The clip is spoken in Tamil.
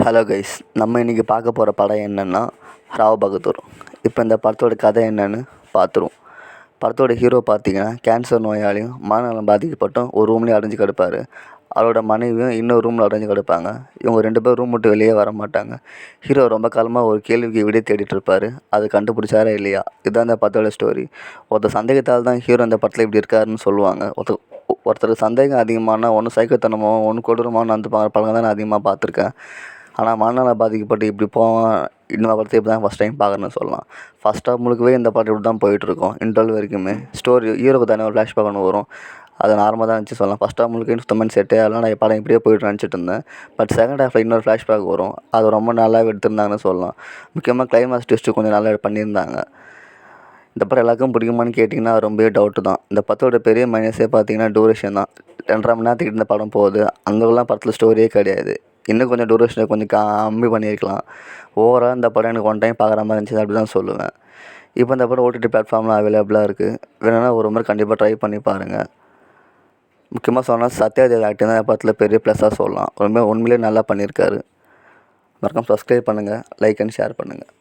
ஹலோ கைஸ், நம்ம இன்றைக்கி பார்க்க போகிற படம் என்னென்னா ராவ் பகதூர். இப்போ இந்த படத்தோட கதை என்னென்னு பார்த்துருவோம். படத்தோட ஹீரோ பார்த்திங்கன்னா கேன்சர் நோயாளியும் மனநலம் பாதிக்கப்பட்டும் ஒரு ரூம்லேயே அடைஞ்சு கிடப்பார். அவரோட மனைவியும் இன்னொரு ரூமில் அடைஞ்சு கிடப்பாங்க. இவங்க 2 பேரும் ரூம் விட்டு வெளியே வர மாட்டாங்க. ஹீரோ ரொம்ப காலமாக ஒரு கேள்விக்கு விடை தேடிட்டு இருப்பார். அதை கண்டுபிடிச்சாரா இல்லையா, இதுதான் இந்த படத்தோட ஸ்டோரி. ஒருத்தர் சந்தேகத்தால் தான் ஹீரோ இந்த படத்தில் இப்படி இருக்காருன்னு சொல்லுவாங்க. ஒருத்தருக்கு சந்தேகம் அதிகமான ஒன்று சைக்கோத்தனமோ ஒன்று கொடூரமான அந்த படங்கள் தான் நான் அதிகமாக பார்த்துருக்கேன். ஆனால் மனநல பாதிக்கப்பட்டு இப்படி போவான் இந்த படத்தை இப்படி தான் ஃபஸ்ட் டைம் பார்க்குறேன்னு சொல்லலாம். ஃபஸ்ட் ஹாஃப் முழுக்கவே இந்த படம் இப்படி தான் போயிட்டுருக்கும். இன்டர்வல் வரைக்குமே ஸ்டோரி ஹீரோக்கு தானே ஒரு ஃப்ளாஷ்பேக் ஒன்று வரும். அது நார்மலாக தான் இருந்துச்சு சொல்லலாம். ஃபஸ்ட் ஹாஃப் முழுக்க சுத்தமாக செட்டே ஆகலாம். நான் படம் இப்படியே போய்ட்டு நினச்சிட்டு இருந்தேன். பட் செகண்ட் ஹாஃபில் இன்னொரு ஃப்ளாஷ்பேக் வரும். அது ரொம்ப நல்லா எடுத்திருந்தாங்கன்னு சொல்லலாம். முக்கியமாக கிளைமாக்ஸ் ட்விஸ்ட்டு கொஞ்சம் நல்லா பண்ணியிருந்தாங்க. இந்த படம் எல்லாருக்கும் பிடிக்குமான்னு கேட்டிங்கன்னா ரொம்பவே டவுட்டு தான். இந்த படத்தோட பெரிய மைனஸே பார்த்தீங்கன்னா டூரேஷன் தான். 2.5 மணி நேரத்துக்கு இந்த படம் போகுது. அங்கெல்லாம் படத்தில் ஸ்டோரியே கிடையாது. இன்னும் கொஞ்சம் டூரேஷனை கொஞ்சம் கம்மி பண்ணியிருக்கலாம். ஓவரால் இந்த படம் எனக்கு ஒன் டைம் பார்க்குற மாதிரி இருந்துச்சு, அப்படி தான் சொல்லுவேன். இப்போ இந்த படம் ஓடிடி பிளாட்ஃபார்மில் அவைலபிளாக இருக்குது. வேணும்னா ஒரு முறை கண்டிப்பாக ட்ரை பண்ணி பாருங்கள். முக்கியமாக சொன்னால் சத்யாதேவ் ஆக்டிங் தான் படத்தில் பெரிய ப்ளஸ்ஸாக சொல்லலாம். உண்மையிலே நல்லா பண்ணியிருக்காரு. மறக்காம சப்ஸ்கிரைப் பண்ணுங்கள், லைக் அண்ட் ஷேர் பண்ணுங்கள்.